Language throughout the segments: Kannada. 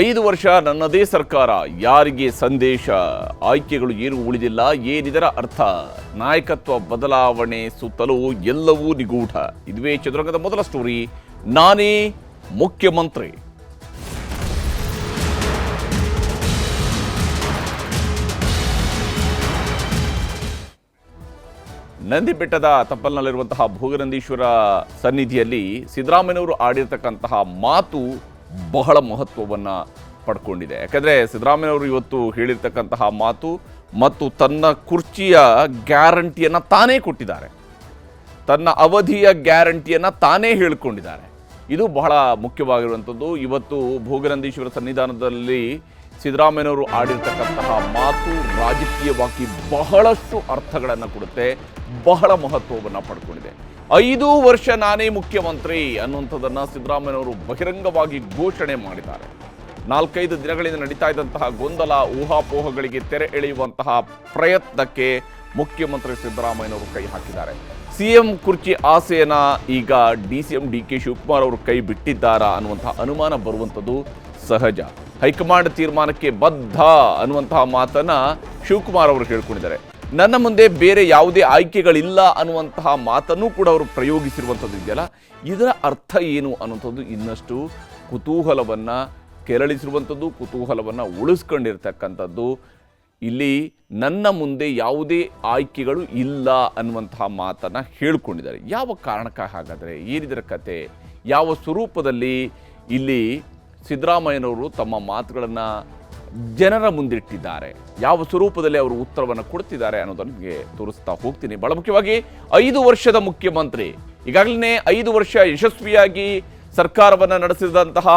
5 ವರ್ಷ ನನ್ನದೇ ಸರ್ಕಾರ, ಯಾರಿಗೆ ಸಂದೇಶ, ಆಯ್ಕೆಗಳು ಏನು ಉಳಿದಿಲ್ಲ, ಏನಿದರ ಅರ್ಥ, ನಾಯಕತ್ವ ಬದಲಾವಣೆ ಸುತ್ತಲೂ ಎಲ್ಲವೂ ನಿಗೂಢ. ಇದುವೇ ಚದುರಂಗದ ಮೊದಲ ಸ್ಟೋರಿ, ನಾನೇ ಮುಖ್ಯಮಂತ್ರಿ. ನಂದಿ ಬೆಟ್ಟದ ತಪ್ಪಲಿನಲ್ಲಿರುವಂತಹ ಭೋಗನಂದೀಶ್ವರ ಸನ್ನಿಧಿಯಲ್ಲಿ ಸಿದ್ದರಾಮಯ್ಯನವರು ಆಡಿರ್ತಕ್ಕಂತಹ ಮಾತು ಬಹಳ ಮಹತ್ವವನ್ನು ಪಡ್ಕೊಂಡಿದೆ. ಯಾಕಂದರೆ ಸಿದ್ದರಾಮಯ್ಯನವರು ಇವತ್ತು ಹೇಳಿರ್ತಕ್ಕಂತಹ ಮಾತು ಮತ್ತು ತನ್ನ ಕುರ್ಚಿಯ ಗ್ಯಾರಂಟಿಯನ್ನು ತಾನೇ ಕೊಟ್ಟಿದ್ದಾರೆ, ತನ್ನ ಅವಧಿಯ ಗ್ಯಾರಂಟಿಯನ್ನು ತಾನೇ ಹೇಳಿಕೊಂಡಿದ್ದಾರೆ. ಇದು ಬಹಳ ಮುಖ್ಯವಾಗಿರುವಂಥದ್ದು. ಇವತ್ತು ಭೋಗನಂದೀಶ್ವರ ಸನ್ನಿಧಾನದಲ್ಲಿ ಸಿದ್ದರಾಮಯ್ಯನವರು ಆಡಿರ್ತಕ್ಕಂತಹ ಮಾತು ರಾಜಕೀಯವಾಗಿ ಬಹಳಷ್ಟು ಅರ್ಥಗಳನ್ನು ಕೊಡುತ್ತೆ, ಬಹಳ ಮಹತ್ವವನ್ನು ಪಡ್ಕೊಂಡಿದೆ. 5 ವರ್ಷ ನಾನೇ ಮುಖ್ಯಮಂತ್ರಿ ಅನ್ನುವಂಥದ್ದನ್ನು ಸಿದ್ದರಾಮಯ್ಯನವರು ಬಹಿರಂಗವಾಗಿ ಘೋಷಣೆ ಮಾಡಿದ್ದಾರೆ. 4-5 ದಿನಗಳಿಂದ ನಡೀತಾ ಇದ್ದಂತಹ ಗೊಂದಲ, ಊಹಾಪೋಹಗಳಿಗೆ ತೆರೆ ಎಳೆಯುವಂತಹ ಪ್ರಯತ್ನಕ್ಕೆ ಮುಖ್ಯಮಂತ್ರಿ ಸಿದ್ದರಾಮಯ್ಯನವರು ಕೈ ಹಾಕಿದ್ದಾರೆ. ಸಿಎಂ ಕುರ್ಚಿ ಆಸೆಯನ್ನ ಈಗ DCM DK ಶಿವಕುಮಾರ್ ಅವರು ಕೈ ಬಿಟ್ಟಿದ್ದಾರಾ ಅನ್ನುವಂತಹ ಅನುಮಾನ ಬರುವಂಥದ್ದು ಸಹಜ. ಹೈಕಮಾಂಡ್ ತೀರ್ಮಾನಕ್ಕೆ ಬದ್ಧ ಅನ್ನುವಂತಹ ಮಾತನ್ನ ಶಿವಕುಮಾರ್ ಅವರು ಹೇಳ್ಕೊಂಡಿದ್ದಾರೆ. ನನ್ನ ಮುಂದೆ ಬೇರೆ ಯಾವುದೇ ಆಯ್ಕೆಗಳಿಲ್ಲ ಅನ್ನುವಂತಹ ಮಾತನ್ನು ಕೂಡ ಅವರು ಪ್ರಯೋಗಿಸಿರುವಂಥದ್ದು ಇದೆಯಲ್ಲ, ಇದರ ಅರ್ಥ ಏನು ಅನ್ನುವಂಥದ್ದು ಇನ್ನಷ್ಟು ಕುತೂಹಲವನ್ನು ಕೆರಳಿಸಿರುವಂಥದ್ದು, ಕುತೂಹಲವನ್ನು ಉಳಿಸ್ಕೊಂಡಿರ್ತಕ್ಕಂಥದ್ದು. ಇಲ್ಲಿ ನನ್ನ ಮುಂದೆ ಯಾವುದೇ ಆಯ್ಕೆಗಳು ಇಲ್ಲ ಅನ್ನುವಂತಹ ಮಾತನ್ನು ಹೇಳ್ಕೊಂಡಿದ್ದಾರೆ. ಯಾವ ಕಾರಣಕ್ಕೆ ಹಾಗಾದರೆ, ಏನಿದರ ಕತೆ, ಯಾವ ಸ್ವರೂಪದಲ್ಲಿ ಇಲ್ಲಿ ಸಿದ್ದರಾಮಯ್ಯನವರು ತಮ್ಮ ಮಾತುಗಳನ್ನು ಜನರ ಮುಂದಿಟ್ಟಿದ್ದಾರೆ, ಯಾವ ಸ್ವರೂಪದಲ್ಲಿ ಅವರು ಉತ್ತರವನ್ನು ಕೊಡ್ತಿದ್ದಾರೆ ಅನ್ನೋದನ್ನು ನಿಮಗೆ ತೋರಿಸ್ತಾ ಹೋಗ್ತೀನಿ. ಬಹಳ ಮುಖ್ಯವಾಗಿ 5 ವರ್ಷದ ಮುಖ್ಯಮಂತ್ರಿ, ಈಗಾಗಲೇ 5 ವರ್ಷ ಯಶಸ್ವಿಯಾಗಿ ಸರ್ಕಾರವನ್ನು ನಡೆಸಿದಂತಹ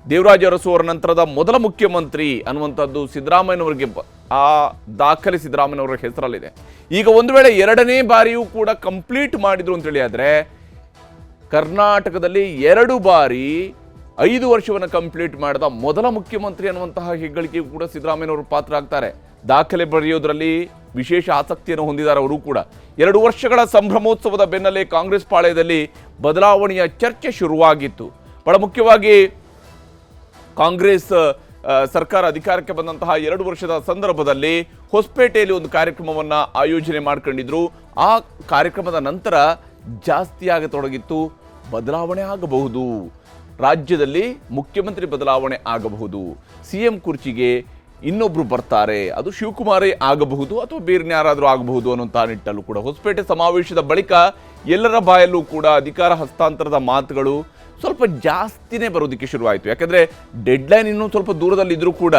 ದೇವರಾಜ ಅರಸು ಅವರ ನಂತರದ ಮೊದಲ ಮುಖ್ಯಮಂತ್ರಿ ಅನ್ನುವಂಥದ್ದು ಸಿದ್ದರಾಮಯ್ಯನವರಿಗೆ ಆ ದಾಖಲೆ ಸಿದ್ದರಾಮಯ್ಯನವರ ಹೆಸರಲ್ಲಿದೆ. ಈಗ ಒಂದು ವೇಳೆ 2ನೇ ಬಾರಿಯೂ ಕೂಡ ಕಂಪ್ಲೀಟ್ ಮಾಡಿದ್ರು ಅಂತೇಳಿ ಆದರೆ ಕರ್ನಾಟಕದಲ್ಲಿ 2 ಬಾರಿ 5 ವರ್ಷವನ್ನು ಕಂಪ್ಲೀಟ್ ಮಾಡಿದ ಮೊದಲ ಮುಖ್ಯಮಂತ್ರಿ ಅನ್ನುವಂತಹ ಹೆಗ್ಗಳಿಕೆಯೂ ಕೂಡ ಸಿದ್ದರಾಮಯ್ಯನವರು ಪಾತ್ರ ಆಗ್ತಾರೆ. ದಾಖಲೆ ಬರೆಯೋದ್ರಲ್ಲಿ ವಿಶೇಷ ಆಸಕ್ತಿಯನ್ನು ಹೊಂದಿದ್ದಾರೆ ಅವರು ಕೂಡ. 2 ವರ್ಷಗಳ ಸಂಭ್ರಮೋತ್ಸವದ ಬೆನ್ನಲ್ಲೇ ಕಾಂಗ್ರೆಸ್ ಪಾಳ್ಯದಲ್ಲಿ ಬದಲಾವಣೆಯ ಚರ್ಚೆ ಶುರುವಾಗಿತ್ತು. ಬಹಳ ಮುಖ್ಯವಾಗಿ ಕಾಂಗ್ರೆಸ್ ಸರ್ಕಾರ ಅಧಿಕಾರಕ್ಕೆ ಬಂದಂತಹ 2 ವರ್ಷದ ಸಂದರ್ಭದಲ್ಲಿ ಹೊಸಪೇಟೆಯಲ್ಲಿ ಒಂದು ಕಾರ್ಯಕ್ರಮವನ್ನು ಆಯೋಜನೆ ಮಾಡ್ಕೊಂಡಿದ್ರು. ಆ ಕಾರ್ಯಕ್ರಮದ ನಂತರ ಜಾಸ್ತಿ ಆಗತೊಡಗಿತ್ತು, ಬದಲಾವಣೆ ಆಗಬಹುದು, ರಾಜ್ಯದಲ್ಲಿ ಮುಖ್ಯಮಂತ್ರಿ ಬದಲಾವಣೆ ಆಗಬಹುದು, CM ಕುರ್ಚಿಗೆ ಇನ್ನೊಬ್ರು ಬರ್ತಾರೆ, ಅದು ಶಿವಕುಮಾರೇ ಆಗಬಹುದು ಅಥವಾ ಬೇರೆ ಯಾರಾದರೂ ಆಗಬಹುದು ಅನ್ನುವಂಥ ನಿಟ್ಟಲ್ಲೂ ಕೂಡ ಹೊಸಪೇಟೆ ಸಮಾವೇಶದ ಬಳಿಕ ಎಲ್ಲರ ಬಾಯಲ್ಲೂ ಕೂಡ ಅಧಿಕಾರ ಹಸ್ತಾಂತರದ ಮಾತುಗಳು ಸ್ವಲ್ಪ ಜಾಸ್ತಿನೇ ಬರೋದಕ್ಕೆ ಶುರುವಾಯಿತು. ಯಾಕಂದರೆ ಡೆಡ್ಲೈನ್ ಇನ್ನೂ ಸ್ವಲ್ಪ ದೂರದಲ್ಲಿದ್ದರೂ ಕೂಡ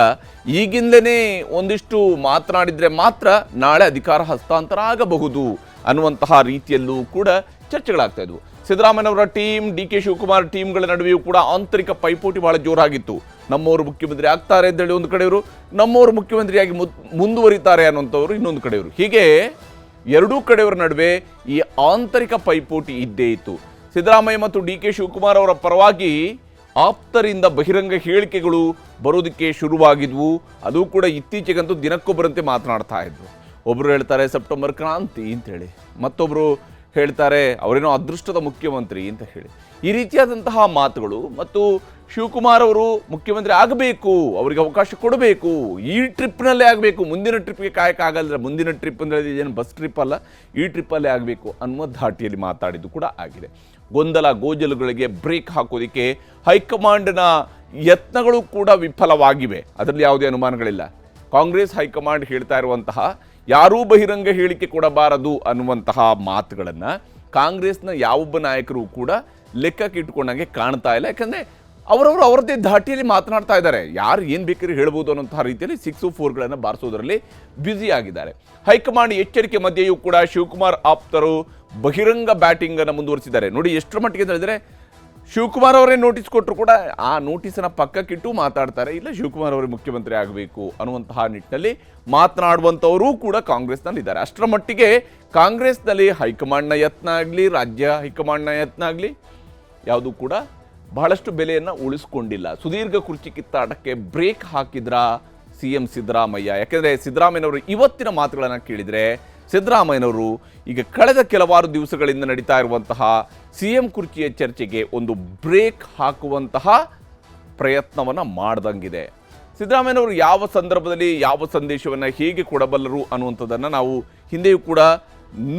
ಈಗಿಂದಲೇ ಒಂದಿಷ್ಟು ಮಾತನಾಡಿದರೆ ಮಾತ್ರ ನಾಳೆ ಅಧಿಕಾರ ಹಸ್ತಾಂತರ ಆಗಬಹುದು ಅನ್ನುವಂತಹ ರೀತಿಯಲ್ಲೂ ಕೂಡ ಚರ್ಚೆಗಳಾಗ್ತಾ ಇದ್ವು. ಸಿದ್ದರಾಮಯ್ಯನವರ ಟೀಮ್, DK ಶಿವಕುಮಾರ್ ಟೀಮ್ಗಳ ನಡುವೆಯೂ ಕೂಡ ಆಂತರಿಕ ಪೈಪೋಟಿ ಬಹಳ ಜೋರಾಗಿತ್ತು. ನಮ್ಮವರು ಮುಖ್ಯಮಂತ್ರಿ ಆಗ್ತಾರೆ ಅಂತೇಳಿ ಒಂದು ಕಡೆಯವರು, ನಮ್ಮವರು ಮುಖ್ಯಮಂತ್ರಿಯಾಗಿ ಮುಂದುವರಿತಾರೆ ಅನ್ನುವಂಥವ್ರು ಇನ್ನೊಂದು ಕಡೆಯವರು. ಹೀಗೆ 2 ಕಡೆಯವರ ನಡುವೆ ಈ ಆಂತರಿಕ ಪೈಪೋಟಿ ಇದ್ದೇ ಇತ್ತು. ಸಿದ್ದರಾಮಯ್ಯ ಮತ್ತು DK ಶಿವಕುಮಾರ್ ಅವರ ಪರವಾಗಿ ಆಪ್ತರಿಂದ ಬಹಿರಂಗ ಹೇಳಿಕೆಗಳು ಬರೋದಕ್ಕೆ ಶುರುವಾಗಿದ್ವು. ಅದು ಕೂಡ ಇತ್ತೀಚೆಗಂತೂ ದಿನಕ್ಕೊಬ್ಬರಂತೆ ಮಾತನಾಡ್ತಾ ಇದ್ರು. ಒಬ್ಬರು ಹೇಳ್ತಾರೆ ಸೆಪ್ಟೆಂಬರ್ ಕ್ರಾಂತಿ ಅಂತೇಳಿ, ಮತ್ತೊಬ್ಬರು ಹೇಳ್ತಾರೆ ಅವರೇನೋ ಅದೃಷ್ಟದ ಮುಖ್ಯಮಂತ್ರಿ ಅಂತ ಹೇಳಿ. ಈ ರೀತಿಯಾದಂತಹ ಮಾತುಗಳು ಮತ್ತು ಶಿವಕುಮಾರ್ ಅವರು ಮುಖ್ಯಮಂತ್ರಿ ಆಗಬೇಕು, ಅವರಿಗೆ ಅವಕಾಶ ಕೊಡಬೇಕು, ಈ ಟ್ರಿಪ್ನಲ್ಲೇ ಆಗಬೇಕು, ಮುಂದಿನ ಟ್ರಿಪ್ಗೆ ಕಾಯಕ್ಕಾಗಲ್ಲ, ಮುಂದಿನ ಟ್ರಿಪ್ ಅಂದರೆ ಏನು ಬಸ್ ಟ್ರಿಪ್ ಅಲ್ಲ, ಈ ಟ್ರಿಪ್ಪಲ್ಲೇ ಆಗಬೇಕು ಅನ್ನುವ ಧಾಟಿಯಲ್ಲಿ ಮಾತಾಡಿದ್ದು ಕೂಡ ಆಗಿದೆ. ಗೊಂದಲ ಗೋಜಲುಗಳಿಗೆ ಬ್ರೇಕ್ ಹಾಕೋದಕ್ಕೆ ಹೈಕಮಾಂಡ್ನ ಯತ್ನಗಳು ಕೂಡ ವಿಫಲವಾಗಿವೆ, ಅದರಲ್ಲಿ ಯಾವುದೇ ಅನುಮಾನಗಳಿಲ್ಲ. ಕಾಂಗ್ರೆಸ್ ಹೈಕಮಾಂಡ್ ಹೇಳ್ತಾ ಇರುವಂತಹ ಯಾರೂ ಬಹಿರಂಗ ಹೇಳಿಕೆ ಕೊಡಬಾರದು ಅನ್ನುವಂತಹ ಮಾತುಗಳನ್ನು ಕಾಂಗ್ರೆಸ್ನ ಯಾವೊಬ್ಬ ನಾಯಕರು ಕೂಡ ಲೆಕ್ಕಕ್ಕೆ ಇಟ್ಕೊಂಡಂಗೆ ಕಾಣ್ತಾ ಇಲ್ಲ. ಯಾಕಂದರೆ ಅವರವರು ಅವರದ್ದೇ ಧಾಟಿಯಲ್ಲಿ ಮಾತನಾಡ್ತಾ ಇದ್ದಾರೆ, ಯಾರು ಏನು ಬೇಕಾದ್ರೂ ಹೇಳ್ಬೋದು ಅನ್ನೋಂತಹ ರೀತಿಯಲ್ಲಿ 6 4ಗಳನ್ನು ಬಾರಿಸೋದರಲ್ಲಿ ಬ್ಯುಸಿ ಆಗಿದ್ದಾರೆ. ಹೈಕಮಾಂಡ್ ಎಚ್ಚರಿಕೆ ಮಧ್ಯೆಯೂ ಕೂಡ ಶಿವಕುಮಾರ್ ಆಪ್ತರು ಬಹಿರಂಗ ಬ್ಯಾಟಿಂಗನ್ನು ಮುಂದುವರಿಸಿದ್ದಾರೆ. ನೋಡಿ ಎಷ್ಟರ ಮಟ್ಟಿಗೆ ಅಂತ ಹೇಳಿದರೆ ಶಿವಕುಮಾರ್ ಅವರೇ ನೋಟಿಸ್ ಕೊಟ್ಟರು ಕೂಡ ಆ ನೋಟಿಸನ್ನು ಪಕ್ಕಕ್ಕಿಟ್ಟು ಮಾತಾಡ್ತಾರೆ, ಇಲ್ಲ ಶಿವಕುಮಾರ್ ಅವರೇ ಮುಖ್ಯಮಂತ್ರಿ ಆಗಬೇಕು ಅನ್ನುವಂತಹ ನಿಟ್ಟಿನಲ್ಲಿ ಮಾತನಾಡುವಂಥವರೂ ಕೂಡ ಕಾಂಗ್ರೆಸ್ನಲ್ಲಿದ್ದಾರೆ. ಅಷ್ಟರ ಮಟ್ಟಿಗೆ ಕಾಂಗ್ರೆಸ್ನಲ್ಲಿ ಹೈಕಮಾಂಡ್ನ ಯತ್ನ ಆಗಲಿ, ರಾಜ್ಯ ಹೈಕಮಾಂಡ್ನ ಯತ್ನ ಆಗಲಿ, ಯಾವುದೂ ಕೂಡ ಬಹಳಷ್ಟು ಬೆಲೆಯನ್ನು ಉಳಿಸ್ಕೊಂಡಿಲ್ಲ. ಸುದೀರ್ಘ ಕುರ್ಚಿ ಕಿತ್ತಾಟಕ್ಕೆ ಬ್ರೇಕ್ ಹಾಕಿದ್ರ CM ಸಿದ್ದರಾಮಯ್ಯ. ಯಾಕೆಂದರೆ ಸಿದ್ದರಾಮಯ್ಯನವರು ಇವತ್ತಿನ ಮಾತುಗಳನ್ನು ಕೇಳಿದರೆ ಸಿದ್ದರಾಮಯ್ಯನವರು ಈಗ ಕಳೆದ ಕೆಲವಾರು ದಿವಸಗಳಿಂದ ನಡೀತಾ ಇರುವಂತಹ CM ಕುರ್ಚಿಯ ಚರ್ಚೆಗೆ ಒಂದು ಬ್ರೇಕ್ ಹಾಕುವಂತಹ ಪ್ರಯತ್ನವನ್ನು ಮಾಡ್ದಂಗಿದೆ. ಸಿದ್ದರಾಮಯ್ಯನವರು ಯಾವ ಸಂದರ್ಭದಲ್ಲಿ ಯಾವ ಸಂದೇಶವನ್ನು ಹೇಗೆ ಕೊಡಬಲ್ಲರು ಅನ್ನುವಂಥದ್ದನ್ನು ನಾವು ಹಿಂದೆಯೂ ಕೂಡ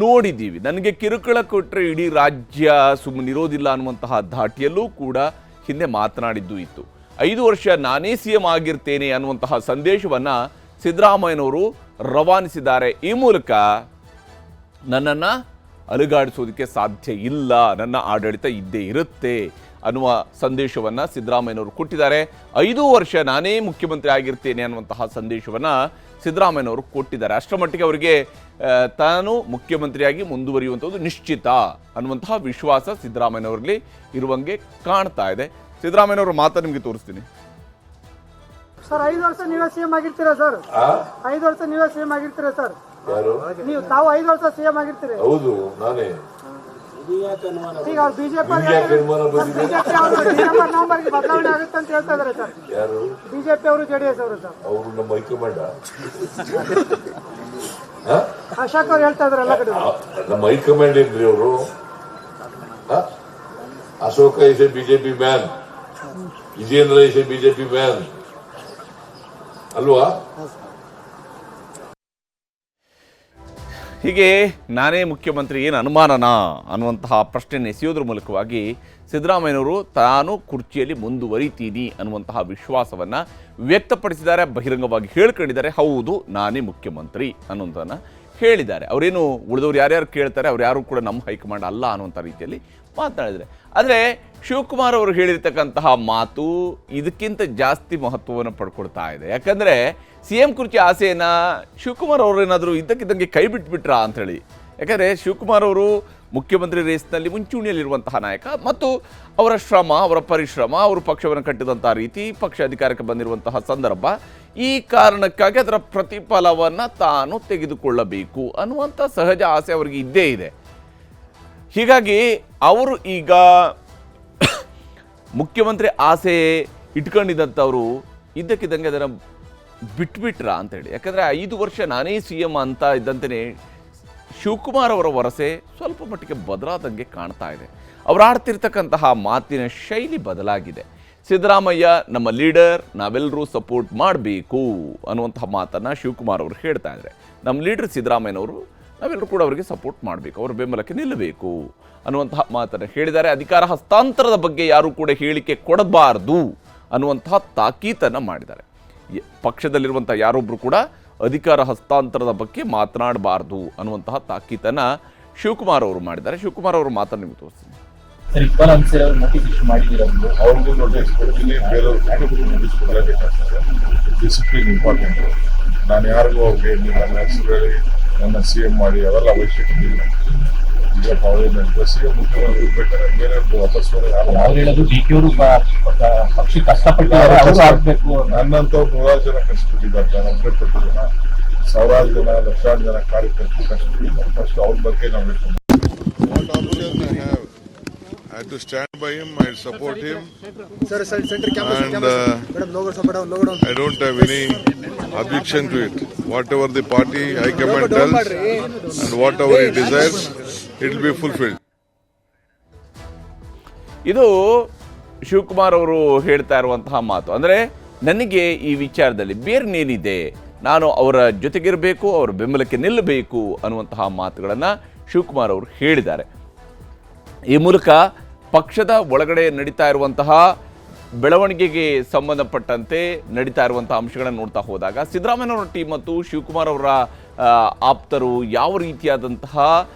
ನೋಡಿದ್ದೀವಿ. ನನಗೆ ಕಿರುಕುಳ ಕೊಟ್ಟರೆ ಇಡೀ ರಾಜ್ಯ ಸುಮ್ಮನಿರೋದಿಲ್ಲ ಅನ್ನುವಂತಹ ಧಾಟಿಯಲ್ಲೂ ಕೂಡ ಹಿಂದೆ ಮಾತನಾಡಿದ್ದು ಇತ್ತು. 5 ವರ್ಷ ನಾನೇ CM ಆಗಿರ್ತೇನೆ ಅನ್ನುವಂತಹ ಸಂದೇಶವನ್ನು ಸಿದ್ದರಾಮಯ್ಯನವರು ರವಾನಿಸಿದ್ದಾರೆ. ಈ ಮೂಲಕ ನನ್ನನ್ನು ಅಲುಗಾಡಿಸೋದಕ್ಕೆ ಸಾಧ್ಯ ಇಲ್ಲ, ನನ್ನ ಆಡಳಿತ ಇದ್ದೇ ಇರುತ್ತೆ ಅನ್ನುವ ಸಂದೇಶವನ್ನು ಸಿದ್ದರಾಮಯ್ಯನವರು ಕೊಟ್ಟಿದ್ದಾರೆ. 5 ವರ್ಷ ನಾನೇ ಮುಖ್ಯಮಂತ್ರಿ ಆಗಿರ್ತೇನೆ ಅನ್ನುವಂತಹ ಸಂದೇಶವನ್ನು ಸಿದ್ದರಾಮಯ್ಯನವರು ಕೊಟ್ಟಿದ್ದಾರೆ. ಅಷ್ಟರ ಮಟ್ಟಿಗೆ ಅವರಿಗೆ ತಾನು ಮುಖ್ಯಮಂತ್ರಿಯಾಗಿ ಮುಂದುವರಿಯುವಂಥದ್ದು ನಿಶ್ಚಿತ ಅನ್ನುವಂತಹ ವಿಶ್ವಾಸ ಸಿದ್ದರಾಮಯ್ಯನವರಲ್ಲಿ ಇರುವಂಗೆ ಕಾಣ್ತಾ ಇದೆ. ಸಿದ್ದರಾಮಯ್ಯನವರ ಮಾತು ನಿಮಗೆ ತೋರಿಸ್ತೀನಿ. ಸರ್ 5 ವರ್ಷ ನೀವೇ CM ಆಗಿರ್ತೀರಾ ಸರ್? 5 ವರ್ಷ ನೀವೇ CM ಆಗಿರ್ತೀರಾ ಸರ್? ನೀವು ತಾವು 5 ವರ್ಷ CM ಆಗಿರ್ತೀರಿ? ಹೌದು, ನಾನೇ. ಈಗ ಬಿಜೆಪಿ ನವೆಂಬರ್ಗೆ ಬದಲಾವಣೆ ಆಗುತ್ತೆ ಅಂತ ಹೇಳ್ತಾ ಇದಾರೆ ಸರ್. ಯಾರು? ಬಿಜೆಪಿ ಅವರು JDS ಅವರು ಸರ್. ಅವರು ನಮ್ಮ ಹೈಕಮಾಂಡ್. ಅಶೋಕ್ ಅವ್ರು ಹೇಳ್ತಾ ಇದಾರೆ ಎಲ್ಲ ಕಡೆ. ನಮ್ಮ ಹೈಕಮಾಂಡ್ ಏನ್ರಿ ಅವರು? Ashoka is a BJP man, Vijayendra is a BJP man ಅಲ್ವಾ? ಹೀಗೆ ನಾನೇ ಮುಖ್ಯಮಂತ್ರಿ ಏನು ಅನುಮಾನನಾ ಅನ್ನುವಂತಹ ಪ್ರಶ್ನೆ ಎಸೆಯೋದ್ರ ಮೂಲಕವಾಗಿ ಸಿದ್ದರಾಮಯ್ಯನವರು ತಾನು ಕುರ್ಚಿಯಲ್ಲಿ ಮುಂದುವರಿತೀನಿ ಅನ್ನುವಂತಹ ವಿಶ್ವಾಸವನ್ನು ವ್ಯಕ್ತಪಡಿಸಿದ್ದಾರೆ, ಬಹಿರಂಗವಾಗಿ ಹೇಳ್ಕೊಂಡಿದ್ದಾರೆ. ಹೌದು, ನಾನೇ ಮುಖ್ಯಮಂತ್ರಿ ಅನ್ನೋದನ್ನು ಹೇಳಿದ್ದಾರೆ. ಅವರೇನು ಉಳಿದವ್ರು ಯಾರ್ಯಾರು ಕೇಳ್ತಾರೆ ಅವ್ರು ಯಾರು ಕೂಡ ನಮ್ಮ ಹೈಕಮಾಂಡ್ ಅಲ್ಲ ಅನ್ನುವಂಥ ರೀತಿಯಲ್ಲಿ ಮಾತನಾಡಿದರೆ. ಆದರೆ ಶಿವಕುಮಾರ್ ಅವರು ಹೇಳಿರ್ತಕ್ಕಂತಹ ಮಾತು ಇದಕ್ಕಿಂತ ಜಾಸ್ತಿ ಮಹತ್ವವನ್ನು ಪಡ್ಕೊಳ್ತಾ ಇದೆ. ಯಾಕಂದರೆ CM ಕುರ್ಚಿ ಆಸೆಯನ್ನು ಶಿವಕುಮಾರ್ ಅವರೇನಾದರೂ ಇದ್ದಕ್ಕಿದ್ದಂಗೆ ಕೈ ಬಿಟ್ಬಿಟ್ರಾ ಅಂಥೇಳಿ. ಯಾಕಂದರೆ ಶಿವಕುಮಾರ್ ಅವರು ಮುಖ್ಯಮಂತ್ರಿ ರೇಸ್ನಲ್ಲಿ ಮುಂಚೂಣಿಯಲ್ಲಿರುವಂತಹ ನಾಯಕ ಮತ್ತು ಅವರ ಶ್ರಮ, ಅವರ ಪರಿಶ್ರಮ, ಅವರು ಪಕ್ಷವನ್ನು ಕಟ್ಟಿದಂಥ ರೀತಿ, ಪಕ್ಷ ಅಧಿಕಾರಕ್ಕೆ ಬಂದಿರುವಂತಹ ಸಂದರ್ಭ, ಈ ಕಾರಣಕ್ಕಾಗಿ ಅದರ ಪ್ರತಿಫಲವನ್ನು ತಾನು ತೆಗೆದುಕೊಳ್ಳಬೇಕು ಅನ್ನುವಂಥ ಸಹಜ ಆಸೆ ಅವರಿಗೆ ಇದ್ದೇ ಇದೆ. ಹೀಗಾಗಿ ಅವರು ಈಗ ಮುಖ್ಯಮಂತ್ರಿ ಆಸೆ ಇಟ್ಕೊಂಡಿದ್ದಂಥವರು ಇದ್ದಕ್ಕಿದ್ದಂಗೆ ಅದನ್ನು ಬಿಟ್ಬಿಟ್ರಾ ಅಂತೇಳಿ. ಯಾಕಂದರೆ 5 ವರ್ಷ ನಾನೇ CM ಅಂತ ಇದ್ದಂತೆಯೇ ಶಿವಕುಮಾರ್ ಅವರ ವರಸೆ ಸ್ವಲ್ಪ ಮಟ್ಟಿಗೆ ಬದಲಾದಂಗೆ ಕಾಣ್ತಾ ಇದೆ. ಅವರು ಆಡ್ತಿರ್ತಕ್ಕಂತಹ ಮಾತಿನ ಶೈಲಿ ಬದಲಾಗಿದೆ. ಸಿದ್ದರಾಮಯ್ಯ ನಮ್ಮ ಲೀಡರ್, ನಾವೆಲ್ಲರೂ ಸಪೋರ್ಟ್ ಮಾಡಬೇಕು ಅನ್ನುವಂತಹ ಮಾತನ್ನು ಶಿವಕುಮಾರ್ ಅವರು ಹೇಳ್ತಾ ಇದ್ದಾರೆ. ನಮ್ಮ ಲೀಡರ್ ಸಿದ್ದರಾಮಯ್ಯನವರು, ನಾವೆಲ್ಲರೂ ಕೂಡ ಅವರಿಗೆ ಸಪೋರ್ಟ್ ಮಾಡಬೇಕು, ಅವರ ಬೆಂಬಲಕ್ಕೆ ನಿಲ್ಲಬೇಕು ಅನ್ನುವಂತಹ ಮಾತನ್ನು ಹೇಳಿದ್ದಾರೆ. ಅಧಿಕಾರ ಹಸ್ತಾಂತರದ ಬಗ್ಗೆ ಯಾರೂ ಕೂಡ ಹೇಳಿಕೆ ಕೊಡಬಾರ್ದು ಅನ್ನುವಂತಹ ತಾಕೀತನ್ನು ಮಾಡಿದ್ದಾರೆ. ಪಕ್ಷದಲ್ಲಿರುವಂಥ ಯಾರೊಬ್ಬರು ಕೂಡ ಅಧಿಕಾರ ಹಸ್ತಾಂತರದ ಬಗ್ಗೆ ಮಾತನಾಡಬಾರ್ದು ಅನ್ನುವಂತಹ ತಾಕೀತನ್ನು ಶಿವಕುಮಾರ್ ಅವರು ಮಾಡಿದ್ದಾರೆ. ಶಿವಕುಮಾರ್ ಅವರು ಮಾತನ್ನು ನಿಮಗೆ ತೋರಿಸ್ತೀನಿ. ಅವ್ರಿಗೂ ನೋಟಿಸ್ ಕೊಡ್ತೀನಿ, ಬೇರೆಯವ್ರಿಗೆ ನೋಟಿಸ್ ಕೊಡಲೇಬೇಕಾಗ್ತದೆ. Discipline important. ನಾನು ಯಾರಿಗೂ ಅವ್ರಿಗೆ ನನ್ನ ಹೆಸರು ಹೇಳಿ ನನ್ನ CM ಮಾಡಿ ಅವೆಲ್ಲ ಅವಶ್ಯಕತೆ ಇಲ್ಲ. ಈಗ CM ಮುಖ್ಯಮಂತ್ರಿ ಬೇಕಾದ್ರೆ ಬೇರೆ ವಾಪಸ್ ನನ್ನಂತವ್ರು 100 ಜನ ಕಷ್ಟಪಟ್ಟಿದ್ದಾರೆ. ನಾನು ಒಬ್ಬರೇ ಪಟ್ಟಿದ್ದೇನೆ. 1000 ಜನ, ಲಕ್ಷಾಂತರ ಜನ ಕಾರ್ಯಕರ್ತರು ಕಷ್ಟಪಟ್ಟಿದ್ದಾರೆ. ಫಸ್ಟ್ ಅವ್ರ ಬಗ್ಗೆ ನಾವು ಹೇಳ್ಕೊಂಡು I had to stand by him, I support him, and I don't have any objection to it. Whatever the party high command tells and whatever he desires, it will be fulfilled. ಇದು ಶಿವಕುಮಾರ್ ಅವರು ಹೇಳ್ತಾ ಇರುವಂತಹ ಮಾತು. ಅಂದರೆ ನನಗೆ ಈ ವಿಚಾರದಲ್ಲಿ ಬೇರೆನೇನಿದೆ, ನಾನು ಅವರ ಜೊತೆಗಿರಬೇಕು, ಅವರ ಬೆಂಬಲಕ್ಕೆ ನಿಲ್ಲಬೇಕು ಅನ್ನುವಂತಹ ಮಾತುಗಳನ್ನು ಶಿವಕುಮಾರ್ ಅವರು ಹೇಳಿದ್ದಾರೆ. ಈ ಮೂಲಕ ಪಕ್ಷದ ಒಳಗಡೆ ನಡೀತಾ ಇರುವಂತಹ ಬೆಳವಣಿಗೆಗೆ ಸಂಬಂಧಪಟ್ಟಂತೆ ನಡೀತಾ ಇರುವಂತಹ ಅಂಶಗಳನ್ನು ನೋಡ್ತಾ ಹೋದಾಗ ಸಿದ್ದರಾಮಯ್ಯನವರ ಟೀಮ್ ಮತ್ತು ಶಿವಕುಮಾರ್ ಅವರ ಆಪ್ತರು ಯಾವ ರೀತಿಯಾದಂತಹ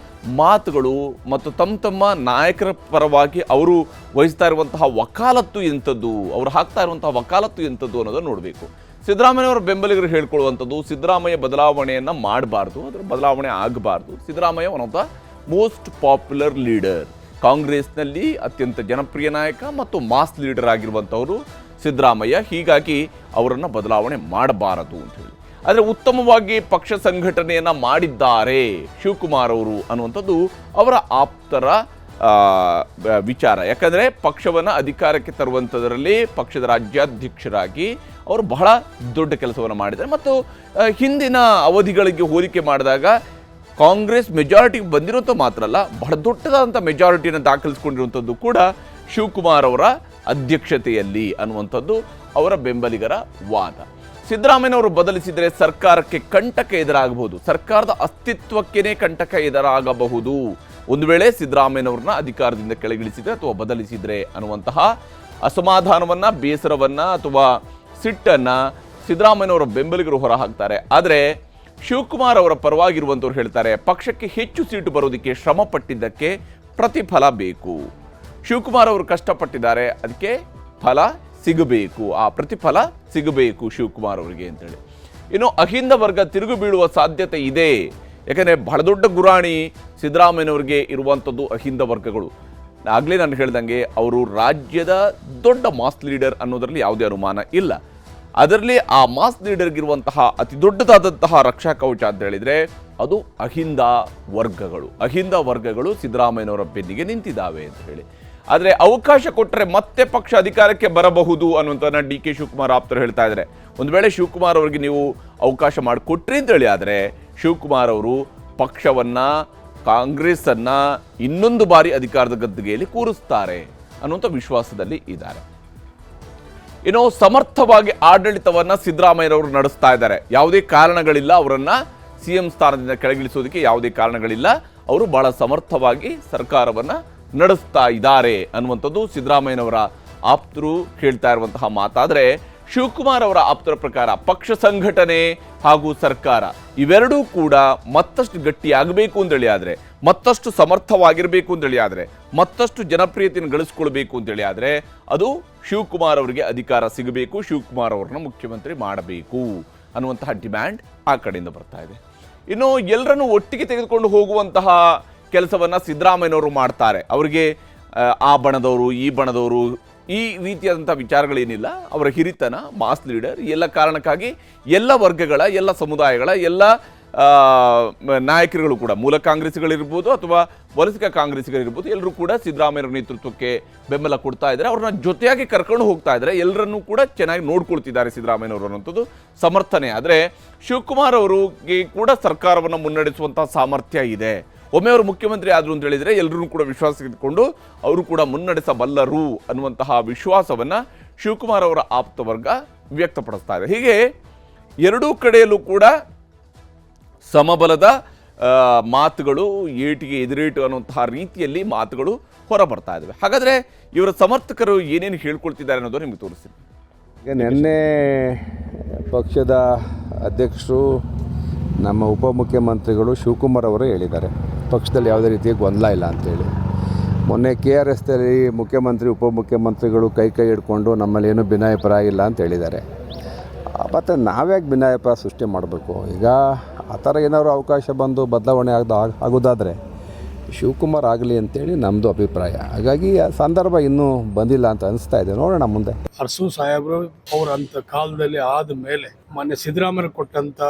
ಮಾತುಗಳು ಮತ್ತು ತಮ್ಮ ನಾಯಕರ ಪರವಾಗಿ ಅವರು ವಹಿಸ್ತಾ ಇರುವಂತಹ ವಕಾಲತ್ತು ಎಂಥದ್ದು, ಅವರು ಹಾಕ್ತಾ ಇರುವಂತಹ ವಕಾಲತ್ತು ಎಂಥದ್ದು ಅನ್ನೋದನ್ನು ನೋಡಬೇಕು. ಸಿದ್ದರಾಮಯ್ಯನವರ ಬೆಂಬಲಿಗರು ಹೇಳ್ಕೊಳ್ಳುವಂಥದ್ದು ಸಿದ್ದರಾಮಯ್ಯ ಬದಲಾವಣೆಯನ್ನು ಮಾಡಬಾರ್ದು, ಅದರ ಬದಲಾವಣೆ ಆಗಬಾರ್ದು. Siddaramaiah one of the most popular leader, ಕಾಂಗ್ರೆಸ್ನಲ್ಲಿ ಅತ್ಯಂತ ಜನಪ್ರಿಯ ನಾಯಕ ಮತ್ತು ಮಾಸ್ ಲೀಡರ್ ಆಗಿರುವಂಥವರು ಸಿದ್ದರಾಮಯ್ಯ. ಹೀಗಾಗಿ ಅವರನ್ನು ಬದಲಾವಣೆ ಮಾಡಬಾರದು ಅಂತ ಹೇಳಿ. ಆದರೆ ಉತ್ತಮವಾಗಿ ಪಕ್ಷ ಸಂಘಟನೆಯನ್ನು ಮಾಡಿದ್ದಾರೆ ಶಿವಕುಮಾರ್ ಅವರು ಅನ್ನುವಂಥದ್ದು ಅವರ ಆಪ್ತರ ವಿಚಾರ. ಯಾಕಂದರೆ ಪಕ್ಷವನ್ನು ಅಧಿಕಾರಕ್ಕೆ ತರುವಂಥದ್ರಲ್ಲಿ ಪಕ್ಷದ ರಾಜ್ಯಾಧ್ಯಕ್ಷರಾಗಿ ಅವರು ಬಹಳ ದೊಡ್ಡ ಕೆಲಸವನ್ನು ಮಾಡಿದ್ದಾರೆ. ಮತ್ತು ಹಿಂದಿನ ಅವಧಿಗಳಿಗೆ ಹೋಲಿಕೆ ಮಾಡಿದಾಗ ಕಾಂಗ್ರೆಸ್ ಮೆಜಾರಿಟಿಗೆ ಬಂದಿರೋಂಥ ಮಾತ್ರ ಅಲ್ಲ, ಬಹಳ ದೊಡ್ಡದಾದಂಥ ಮೆಜಾರಿಟಿಯನ್ನು ದಾಖಲಿಸ್ಕೊಂಡಿರುವಂಥದ್ದು ಕೂಡ ಶಿವಕುಮಾರ್ ಅವರ ಅಧ್ಯಕ್ಷತೆಯಲ್ಲಿ ಅನ್ನುವಂಥದ್ದು ಅವರ ಬೆಂಬಲಿಗರ ವಾದ. ಸಿದ್ದರಾಮಯ್ಯನವರು ಬದಲಿಸಿದರೆ ಸರ್ಕಾರಕ್ಕೆ ಕಂಟಕ ಎದುರಾಗಬಹುದು, ಸರ್ಕಾರದ ಅಸ್ತಿತ್ವಕ್ಕೇನೆ ಕಂಟಕ ಎದುರಾಗಬಹುದು ಒಂದು ವೇಳೆ ಸಿದ್ದರಾಮಯ್ಯನವ್ರನ್ನ ಅಧಿಕಾರದಿಂದ ಕೆಳಗಿಳಿಸಿದ್ರೆ ಅಥವಾ ಬದಲಿಸಿದ್ರೆ ಅನ್ನುವಂತಹ ಅಸಮಾಧಾನವನ್ನ, ಬೇಸರವನ್ನ ಅಥವಾ ಸಿಟ್ಟನ್ನ ಸಿದ್ದರಾಮಯ್ಯನವರ ಬೆಂಬಲಿಗರು ಹೊರ ಹಾಕ್ತಾರೆ. ಆದರೆ ಶಿವಕುಮಾರ್ ಅವರ ಪರವಾಗಿರುವಂಥವ್ರು ಹೇಳ್ತಾರೆ, ಪಕ್ಷಕ್ಕೆ ಹೆಚ್ಚು ಸೀಟು ಬರೋದಕ್ಕೆ ಶ್ರಮ ಪಟ್ಟಿದ್ದಕ್ಕೆ ಪ್ರತಿಫಲ ಬೇಕು. ಶಿವಕುಮಾರ್ ಅವರು ಕಷ್ಟಪಟ್ಟಿದ್ದಾರೆ, ಅದಕ್ಕೆ ಫಲ ಸಿಗಬೇಕು, ಆ ಪ್ರತಿಫಲ ಸಿಗಬೇಕು ಶಿವಕುಮಾರ್ ಅವರಿಗೆ ಅಂತೇಳಿ. ಇನ್ನು ಅಹಿಂದ ವರ್ಗ ತಿರುಗು ಬೀಳುವ ಸಾಧ್ಯತೆ ಇದೆ. ಯಾಕಂದರೆ ಬಹಳ ದೊಡ್ಡ ಗುರಾಣಿ ಸಿದ್ದರಾಮಯ್ಯನವ್ರಿಗೆ ಇರುವಂಥದ್ದು ಅಹಿಂದ ವರ್ಗಗಳು. ಆಗಲೇ ನಾನು ಹೇಳ್ದಂಗೆ ಅವರು ರಾಜ್ಯದ ದೊಡ್ಡ ಮಾಸ್ ಲೀಡರ್ ಅನ್ನೋದರಲ್ಲಿ ಯಾವುದೇ ಅನುಮಾನ ಇಲ್ಲ. ಅದರಲ್ಲಿ ಆ ಮಾಸ್ ಲೀಡರ್ಗಿರುವಂತಹ ಅತಿ ದೊಡ್ಡದಾದಂತಹ ರಕ್ಷಾ ಕವಚ ಅಂತ ಹೇಳಿದರೆ ಅದು ಅಹಿಂದ ವರ್ಗಗಳು. ಅಹಿಂದ ವರ್ಗಗಳು ಸಿದ್ದರಾಮಯ್ಯನವರ ಬೆನ್ನಿಗೆ ನಿಂತಿದ್ದಾವೆ ಅಂತ ಹೇಳಿ. ಆದರೆ ಅವಕಾಶ ಕೊಟ್ಟರೆ ಮತ್ತೆ ಪಕ್ಷ ಅಧಿಕಾರಕ್ಕೆ ಬರಬಹುದು ಅನ್ನುವಂಥದ್ದನ್ನ ಡಿ ಕೆ ಶಿವಕುಮಾರ್ ಆಪ್ತರು ಹೇಳ್ತಾ ಇದ್ದಾರೆ. ಒಂದು ವೇಳೆ ಶಿವಕುಮಾರ್ ಅವರಿಗೆ ನೀವು ಅವಕಾಶ ಮಾಡಿಕೊಟ್ರಿ ಅಂತೇಳಿ ಆದರೆ ಶಿವಕುಮಾರ್ ಅವರು ಪಕ್ಷವನ್ನ, ಕಾಂಗ್ರೆಸ್ಸನ್ನ ಇನ್ನೊಂದು ಬಾರಿ ಅಧಿಕಾರದ ಗದ್ದುಗೆಯಲ್ಲಿ ಕೂರಿಸ್ತಾರೆ ಅನ್ನುವಂಥ ವಿಶ್ವಾಸದಲ್ಲಿ ಇದ್ದಾರೆ. ಇನ್ನು ಸಮರ್ಥವಾಗಿ ಆಡಳಿತವನ್ನ ಸಿದ್ದರಾಮಯ್ಯನವರು ನಡೆಸ್ತಾ ಇದ್ದಾರೆ. ಯಾವುದೇ ಕಾರಣಗಳಿಲ್ಲ ಅವರನ್ನ ಸಿಎಂ ಸ್ಥಾನದಿಂದ ಕೆಳಗಿಳಿಸೋದಕ್ಕೆ, ಯಾವುದೇ ಕಾರಣಗಳಿಲ್ಲ. ಅವರು ಬಹಳ ಸಮರ್ಥವಾಗಿ ಸರ್ಕಾರವನ್ನ ನಡೆಸ್ತಾ ಇದ್ದಾರೆ ಅನ್ನುವಂಥದ್ದು ಸಿದ್ದರಾಮಯ್ಯನವರ ಆಪ್ತರು ಹೇಳ್ತಾ ಇರುವಂತಹ ಮಾತಾದರೆ, ಶಿವಕುಮಾರ್ ಅವರ ಆಪ್ತರ ಪ್ರಕಾರ ಪಕ್ಷ ಸಂಘಟನೆ ಹಾಗೂ ಸರ್ಕಾರ ಇವೆರಡೂ ಕೂಡ ಮತ್ತಷ್ಟು ಗಟ್ಟಿಯಾಗಬೇಕು ಅಂತೇಳಿ ಆದರೆ, ಮತ್ತಷ್ಟು ಸಮರ್ಥವಾಗಿರಬೇಕು ಅಂತೇಳಿ ಆದರೆ, ಮತ್ತಷ್ಟು ಜನಪ್ರಿಯತೆಯನ್ನು ಗಳಿಸ್ಕೊಳ್ಬೇಕು ಅಂತೇಳಿ ಆದರೆ ಅದು ಶಿವಕುಮಾರ್ ಅವರಿಗೆ ಅಧಿಕಾರ ಸಿಗಬೇಕು, ಶಿವಕುಮಾರ್ ಅವರನ್ನ ಮುಖ್ಯಮಂತ್ರಿ ಮಾಡಬೇಕು ಅನ್ನುವಂತಹ ಡಿಮ್ಯಾಂಡ್ ಆ ಕಡೆಯಿಂದ ಬರ್ತಾ ಇದೆ. ಇನ್ನು ಎಲ್ಲರನ್ನೂ ಒಟ್ಟಿಗೆ ತೆಗೆದುಕೊಂಡು ಹೋಗುವಂತಹ ಕೆಲಸವನ್ನ ಸಿದ್ದರಾಮಯ್ಯನವರು ಮಾಡ್ತಾರೆ. ಅವರಿಗೆ ಆ ಬಣದವರು, ಈ ಬಣದವರು, ಈ ರೀತಿಯಾದಂಥ ವಿಚಾರಗಳೇನಿಲ್ಲ. ಅವರ ಹಿರಿತನ, ಮಾಸ್ ಲೀಡರ್, ಎಲ್ಲ ಕಾರಣಕ್ಕಾಗಿ ಎಲ್ಲ ವರ್ಗಗಳ, ಎಲ್ಲ ಸಮುದಾಯಗಳ, ಎಲ್ಲ ನಾಯಕರುಗಳು ಕೂಡ, ಮೂಲ ಕಾಂಗ್ರೆಸ್ಗಳಿರ್ಬೋದು ಅಥವಾ ವಲಸಿಗ ಕಾಂಗ್ರೆಸ್ಗಳಿರ್ಬೋದು, ಎಲ್ಲರೂ ಕೂಡ ಸಿದ್ದರಾಮಯ್ಯರ ನೇತೃತ್ವಕ್ಕೆ ಬೆಂಬಲ ಕೊಡ್ತಾ ಇದ್ದಾರೆ. ಅವ್ರನ್ನ ಜೊತೆಯಾಗಿ ಕರ್ಕೊಂಡು ಹೋಗ್ತಾ ಇದ್ದಾರೆ. ಎಲ್ಲರನ್ನೂ ಕೂಡ ಚೆನ್ನಾಗಿ ನೋಡ್ಕೊಳ್ತಿದ್ದಾರೆ ಸಿದ್ದರಾಮಯ್ಯನವರು ಅನ್ನೋಂಥದ್ದು ಸಮರ್ಥನೆ. ಆದರೆ ಶಿವಕುಮಾರ್ ಅವರಿಗೆ ಕೂಡ ಸರ್ಕಾರವನ್ನು ಮುನ್ನಡೆಸುವಂತಹ ಸಾಮರ್ಥ್ಯ ಇದೆ. ಒಮ್ಮೆ ಅವರು ಮುಖ್ಯಮಂತ್ರಿ ಆದರು ಅಂತ ಹೇಳಿದರೆ ಎಲ್ಲರೂ ಕೂಡ ವಿಶ್ವಾಸ ಇಟ್ಕೊಂಡು ಅವರು ಕೂಡ ಮುನ್ನಡೆಸಬಲ್ಲರು ಅನ್ನುವಂತಹ ವಿಶ್ವಾಸವನ್ನು ಶಿವಕುಮಾರ್ ಅವರ ಆಪ್ತ ವರ್ಗ ವ್ಯಕ್ತಪಡಿಸ್ತಾ ಇದೆ. ಹೀಗೆ ಎರಡೂ ಕಡೆಯಲ್ಲೂ ಕೂಡ ಸಮಬಲದ ಮಾತುಗಳು, ಏಟಿಗೆ ಎದುರೇಟು ಅನ್ನುವಂತಹ ರೀತಿಯಲ್ಲಿ ಮಾತುಗಳು ಹೊರಬರ್ತಾ ಇದ್ದಾವೆ. ಹಾಗಾದರೆ ಇವರ ಸಮರ್ಥಕರು ಏನೇನು ಹೇಳ್ಕೊಳ್ತಿದ್ದಾರೆ ಅನ್ನೋದು ನಿಮಗೆ ತೋರಿಸ್ತೀನಿ. ಈಗ ನಿನ್ನೆ ಪಕ್ಷದ ಅಧ್ಯಕ್ಷರು, ನಮ್ಮ ಉಪಮುಖ್ಯಮಂತ್ರಿಗಳು ಶಿವಕುಮಾರ್ ಅವರು ಹೇಳಿದ್ದಾರೆ, ಪಕ್ಷದಲ್ಲಿ ಯಾವುದೇ ರೀತಿಯ ಗೊಂದಲ ಇಲ್ಲ ಅಂತೇಳಿ. ಮೊನ್ನೆ KRSದಲ್ಲಿ ಮುಖ್ಯಮಂತ್ರಿ, ಉಪಮುಖ್ಯಮಂತ್ರಿಗಳು ಕೈ ಹಿಡ್ಕೊಂಡು ನಮ್ಮಲ್ಲಿ ಏನೂ ಭಿನ್ನಾಭಿಪ್ರಾಯ ಇಲ್ಲ ಅಂತ ಹೇಳಿದ್ದಾರೆ. ಮತ್ತು ನಾವ್ಯಾಕೆ ಭಿನ್ನಾಭಿಪ್ರಾಯ ಸೃಷ್ಟಿ ಮಾಡಬೇಕು? ಈಗ ಆ ಥರ ಏನಾದ್ರು ಅವಕಾಶ ಬಂದು ಬದಲಾವಣೆ ಆಗೋದಾದರೆ ಶಿವಕುಮಾರ್ ಆಗಲಿ ಅಂತೇಳಿ ನಮ್ಮದು ಅಭಿಪ್ರಾಯ. ಹಾಗಾಗಿ ಆ ಸಂದರ್ಭ ಇನ್ನೂ ಬಂದಿಲ್ಲ ಅಂತ ಅನಿಸ್ತಾ ಇದೆ. ನೋಡೋಣ ಮುಂದೆ. ಅರಸು ಸಾಹೇಬರು ಅವರ ಅಂತ ಕಾಲದಲ್ಲಿ ಆದ ಮೇಲೆ ಮೊನ್ನೆ ಸಿದ್ದರಾಮಯ್ಯ ಕೊಟ್ಟಂತ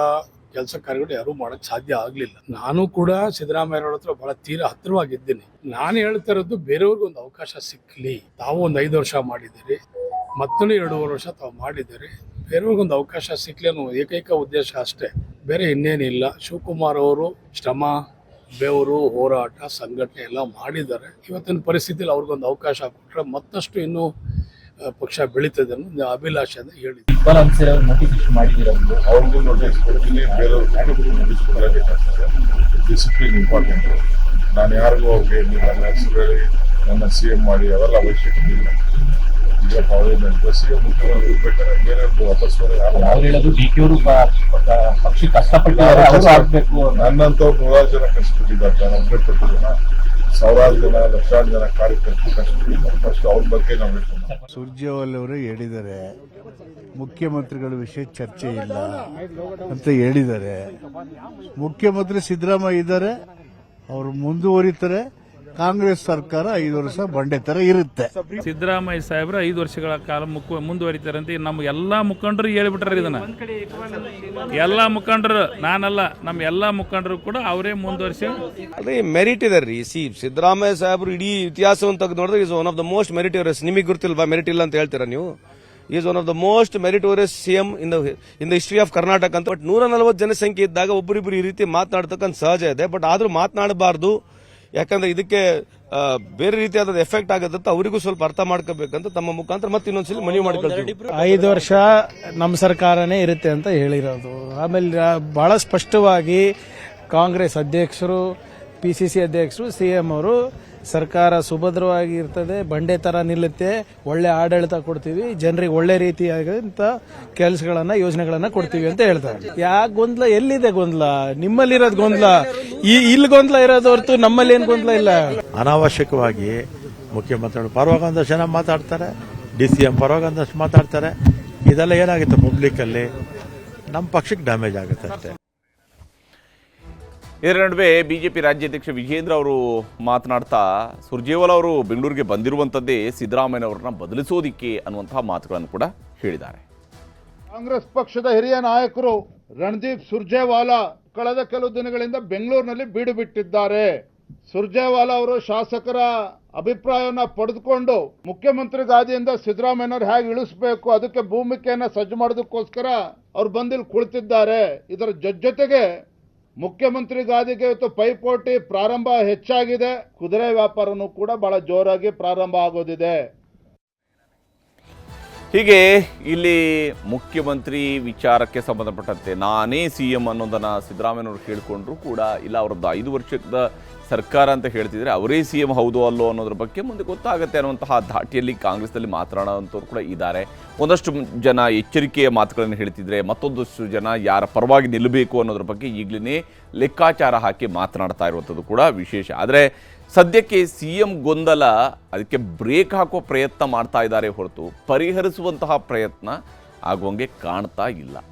ಕೆಲಸ ಕಾರ್ಯಗಳು ಯಾರೂ ಮಾಡಕ್ ಸಾಧ್ಯ ಆಗ್ಲಿಲ್ಲ. ನಾನು ಕೂಡ ಸಿದ್ದರಾಮಯ್ಯ ಹತ್ರ ಬಹಳ ತೀರಾ ಹತ್ತಿರವಾಗಿದ್ದೀನಿ. ನಾನು ಹೇಳ್ತಾ ಇರೋದು ಬೇರೆಯವ್ರಿಗೆ ಒಂದು ಅವಕಾಶ ಸಿಕ್ಕಲಿ. ತಾವು ಒಂದು 5 ವರ್ಷ ಮಾಡಿದ್ದೀರಿ, ಮತ್ತೊಂದು 2.5 ವರ್ಷ ತಾವು ಮಾಡಿದ್ದೀರಿ, ಬೇರೆಯವ್ರಿಗೊಂದು ಅವಕಾಶ ಸಿಕ್ಕಲಿ ಅನ್ನೋ ಏಕೈಕ ಉದ್ದೇಶ ಅಷ್ಟೇ, ಬೇರೆ ಇನ್ನೇನಿಲ್ಲ. ಶಿವಕುಮಾರ್ ಅವರು ಶ್ರಮ, ಬೆವರು, ಹೋರಾಟ, ಸಂಘಟನೆ ಎಲ್ಲ ಮಾಡಿದ್ದಾರೆ. ಇವತ್ತಿನ ಪರಿಸ್ಥಿತಿಯಲ್ಲಿ ಅವ್ರಿಗೊಂದು ಅವಕಾಶ ಕೊಟ್ಟರೆ ಮತ್ತಷ್ಟು ಇನ್ನೂ ಪಕ್ಷ ಬೆಳೀತದೆ ಅನ್ನೋ ಅಭಿಲಾಷೆ ಅಂತ ಹೇಳಿದ್ರು. ಅವ್ರಿಗೂ ನೋಟಿಸ್ ಕೊಡ್ತೀನಿ, ಬೇರೆಯವ್ರಿಗೆ ನೋಟಿಸ್ ಕೊಡಲೇಬೇಕಾಗ್ತದೆ. Discipline important. ನಾನು ಯಾರಿಗೂ ಅವ್ರಿಗೆ ನನ್ನ ಹೆಸರು ಹೇಳಿ ನನ್ನ CM ಮಾಡಿ ಅವೆಲ್ಲ ಅವಶ್ಯಕತೆ ಇಲ್ಲ. ಈಗ CM ಮುಖ್ಯಮಂತ್ರಿ ಬೇಕಾದ್ರೆ ಬೇರೆಯವ್ರಿಗೆ ವಾಪಸ್ ನನ್ನಂತವ್ರು 100 ಜನ ಕಷ್ಟಪಟ್ಟಿದ್ದಾರೆ. ನಾನು ಒಬ್ಬರೇ ಕೊಟ್ಟಿದ್ದೇನೆ. 1000 ಜನ, ಲಕ್ಷಾಂತರ ಜನ ಕಾರ್ಯಕರ್ತರು ಕಷ್ಟಪಟ್ಟಿದ್ದಾರೆ. ಫಸ್ಟ್ ಅವ್ರ ಬಗ್ಗೆ ನಾವು ಸುರ್ಜೇವಾಲ ಅವರು ಹೇಳಿದ್ದಾರೆ, ಮುಖ್ಯಮಂತ್ರಿಗಳ ವಿಷಯ ಚರ್ಚೆ ಇಲ್ಲ ಅಂತ ಹೇಳಿದ್ದಾರೆ. ಮುಖ್ಯಮಂತ್ರಿ ಸಿದ್ದರಾಮಯ್ಯ ಇದ್ದಾರೆ, ಅವರು ಮುಂದುವರಿತಾರೆ. ಕಾಂಗ್ರೆಸ್ ಸರ್ಕಾರ 5 ವರ್ಷ ಬಂಡೆ ತರ ಇರುತ್ತೆ. ಸಿದ್ದರಾಮಯ್ಯ ಸಾಹೇಬ್ರ 5 ವರ್ಷಗಳ ಕಾಲ ಮುಂದುವರಿತಾರೆ ಅಂತ ನಮ್ಮ ಎಲ್ಲಾ ಮುಖಂಡರು ಹೇಳಿಬಿಟ್ಟಾರೆ. ಇದನ್ನ ಎಲ್ಲಾ ಮುಖಂಡರು, ನಾನಲ್ಲ, ನಮ್ಮ ಎಲ್ಲಾ ಮುಖಂಡರು ಕೂಡ ಅವರೇ ಮುಂದುವರಿಸಿ. ಅದೇ ಮೆರಿಟ್ ಇದೆ ರೀ. ಸಿದ್ದರಾಮಯ್ಯ ಸಾಹೇಬರು ಇಡೀ ಇತಿಹಾಸವನ್ನು ತೆಗೆದು ನೋಡಿದ್ರೆ is one of the most meritorious. ನಿಮಗೆ ಗೊತ್ತಿಲ್ವಾ ಮೆರಿಟ್ ಇಲ್ಲ ಅಂತ ಹೇಳ್ತೀರಾ ನೀವು? Is one of the most meritorious CM in the history of Karnataka ಅಂತ. ಬಟ್ 140 ಜನಸಂಖ್ಯೆ ಇದ್ದಾಗ ಒಬ್ಬರಿಬ್ಬರು ಈ ರೀತಿ ಮಾತನಾಡ್ತಕ್ಕಂಥ ಸಹಜ ಇದೆ. ಬಟ್ ಆದ್ರೂ ಮಾತನಾಡಬಾರ್ದು. ಯಾಕಂದ್ರೆ ಇದಕ್ಕೆ ಬೇರೆ ರೀತಿಯಾದ ಎಫೆಕ್ಟ್ ಆಗುತ್ತೆ ಅಂತ ಅವರಿಗೂ ಸ್ವಲ್ಪ ಅರ್ಥ ಮಾಡ್ಕೋಬೇಕಂತ ತಮ್ಮ ಮುಖಾಂತರ ಮತ್ತೆ ಇನ್ನೊಂದ್ಸಲಿ ಮನವಿ ಮಾಡ್ಕೊಳ್ತೀವಿ. 5 ವರ್ಷ ನಮ್ಮ ಸರ್ಕಾರನೇ ಇರುತ್ತೆ ಅಂತ ಹೇಳಿರೋದು. ಆಮೇಲೆ ಬಹಳ ಸ್ಪಷ್ಟವಾಗಿ ಕಾಂಗ್ರೆಸ್ ಅಧ್ಯಕ್ಷರು, PCC ಅಧ್ಯಕ್ಷರು, CM ಅವರು ಸರ್ಕಾರ ಸುಭದ್ರವಾಗಿ ಇರ್ತದೆ, ಬಂಡೆ ತರ ನಿಲ್ಲುತ್ತೆ, ಒಳ್ಳೆ ಆಡಳಿತ ಕೊಡ್ತೀವಿ, ಜನರಿಗೆ ಒಳ್ಳೆ ರೀತಿಯಾದಂತ ಕೆಲಸಗಳನ್ನ, ಯೋಜನೆಗಳನ್ನ ಕೊಡ್ತೀವಿ ಅಂತ ಹೇಳ್ತಾರೆ. ಯಾಕೆ ಗೊಂದಲ? ಎಲ್ಲಿದೆ ಗೊಂದಲ? ನಿಮ್ಮಲ್ಲಿರೋದು ಗೊಂದಲ. ಇಲ್ಲಿ ಗೊಂದಲ ಇರೋದು ಹೊರತು ನಮ್ಮಲ್ಲಿ ಏನು ಗೊಂದಲ ಇಲ್ಲ. ಅನಾವಶ್ಯಕವಾಗಿ ಮುಖ್ಯಮಂತ್ರಿಗಳು ಪರವಾಗಿ ಒಂದಷ್ಟು ಜನ ಮಾತಾಡ್ತಾರೆ, DCM ಪರವಾಗಿ ಒಂದಷ್ಟು ಮಾತಾಡ್ತಾರೆ. ಇದೆಲ್ಲ ಏನಾಗುತ್ತೆ, ಪಬ್ಲಿಕ್ಕಲ್ಲಿ ನಮ್ಮ ಪಕ್ಷಕ್ಕೆ ಡ್ಯಾಮೇಜ್ ಆಗುತ್ತೆ ಅಷ್ಟೇ. ಇದರ ನಡುವೆ ಬಿಜೆಪಿ ರಾಜ್ಯಾಧ್ಯಕ್ಷ ವಿಜೇಂದ್ರ ಅವರು ಮಾತನಾಡ್ತಾ ಸುರ್ಜೇವಾಲಾ ಅವರು ಬೆಂಗಳೂರಿಗೆ ಬಂದಿರುವಂಥದ್ದೇ ಸಿದ್ದರಾಮಯ್ಯನವರನ್ನ ಬದಲಿಸೋದಿಕ್ಕೆ ಅನ್ನುವಂತಹ ಮಾತುಗಳನ್ನು ಕೂಡ ಹೇಳಿದ್ದಾರೆ. ಕಾಂಗ್ರೆಸ್ ಪಕ್ಷದ ಹಿರಿಯ ನಾಯಕರು ರಣದೀಪ್ ಸುರ್ಜೇವಾಲಾ ಕಳೆದ ಕೆಲವು ದಿನಗಳಿಂದ ಬೆಂಗಳೂರಿನಲ್ಲಿ ಬೀಡು ಬಿಟ್ಟಿದ್ದಾರೆ. ಸುರ್ಜೇವಾಲಾ ಅವರು ಶಾಸಕರ ಅಭಿಪ್ರಾಯವನ್ನ ಪಡೆದುಕೊಂಡು ಮುಖ್ಯಮಂತ್ರಿ ಗಾದಿಯಿಂದ ಸಿದ್ದರಾಮಯ್ಯನವರು ಹೇಗೆ ಇಳಿಸಬೇಕು ಅದಕ್ಕೆ ಭೂಮಿಕೆಯನ್ನ ಸಜ್ಜು ಮಾಡೋದಕ್ಕೋಸ್ಕರ ಅವ್ರು ಬಂದಿಲ್ಲಿ ಕುಳಿತಿದ್ದಾರೆ. ಇದರ ಜೊತೆಗೆ ಮುಖ್ಯಮಂತ್ರಿ ಗಾದಿಗೆ ಇವತ್ತು ಪೈಪೋಟಿ ಪ್ರಾರಂಭ ಹೆಚ್ಚಾಗಿದೆ. ಕುದುರೆ ವ್ಯಾಪಾರನೂ ಕೂಡ ಬಹಳ ಜೋರಾಗಿ ಪ್ರಾರಂಭ ಆಗೋದಿದೆ. ಹೀಗೆ ಇಲ್ಲಿ ಮುಖ್ಯಮಂತ್ರಿ ವಿಚಾರಕ್ಕೆ ಸಂಬಂಧಪಟ್ಟಂತೆ ನಾನೇ CM ಅನ್ನೋದನ್ನು ಸಿದ್ದರಾಮಯ್ಯನವರು ಕೇಳಿಕೊಂಡ್ರು ಕೂಡ ಇಲ್ಲ, ಅವರದ್ದು 5 ವರ್ಷದ ಸರ್ಕಾರ ಅಂತ ಹೇಳ್ತಿದ್ರೆ ಅವರೇ CM ಹೌದು ಅಲ್ಲೋ ಅನ್ನೋದ್ರ ಬಗ್ಗೆ ಮುಂದೆ ಗೊತ್ತಾಗುತ್ತೆ ಅನ್ನುವಂತಹ ಧಾಟಿಯಲ್ಲಿ ಕಾಂಗ್ರೆಸ್ನಲ್ಲಿ ಮಾತನಾಡುವಂಥವ್ರು ಕೂಡ ಇದ್ದಾರೆ. ಒಂದಷ್ಟು ಜನ ಎಚ್ಚರಿಕೆಯ ಮಾತುಗಳನ್ನು ಹೇಳ್ತಿದ್ರೆ, ಮತ್ತೊಂದಷ್ಟು ಜನ ಯಾರ ಪರವಾಗಿ ನಿಲ್ಲಬೇಕು ಅನ್ನೋದ್ರ ಬಗ್ಗೆ ಈಗಲೇ ಲೆಕ್ಕಾಚಾರ ಹಾಕಿ ಮಾತನಾಡ್ತಾ ಇರುವಂಥದ್ದು ಕೂಡ ವಿಶೇಷ. ಆದರೆ ಸದ್ಯಕ್ಕೆ CM ಗೊಂದಲ ಅದಕ್ಕೆ ಬ್ರೇಕ್ ಹಾಕೋ ಪ್ರಯತ್ನ ಮಾಡ್ತಾ ಇದ್ದಾರೆ ಹೊರತು ಪರಿಹರಿಸುವಂತಹ ಪ್ರಯತ್ನ ಆಗುವಂಗೆ ಕಾಣ್ತಾ ಇಲ್ಲ.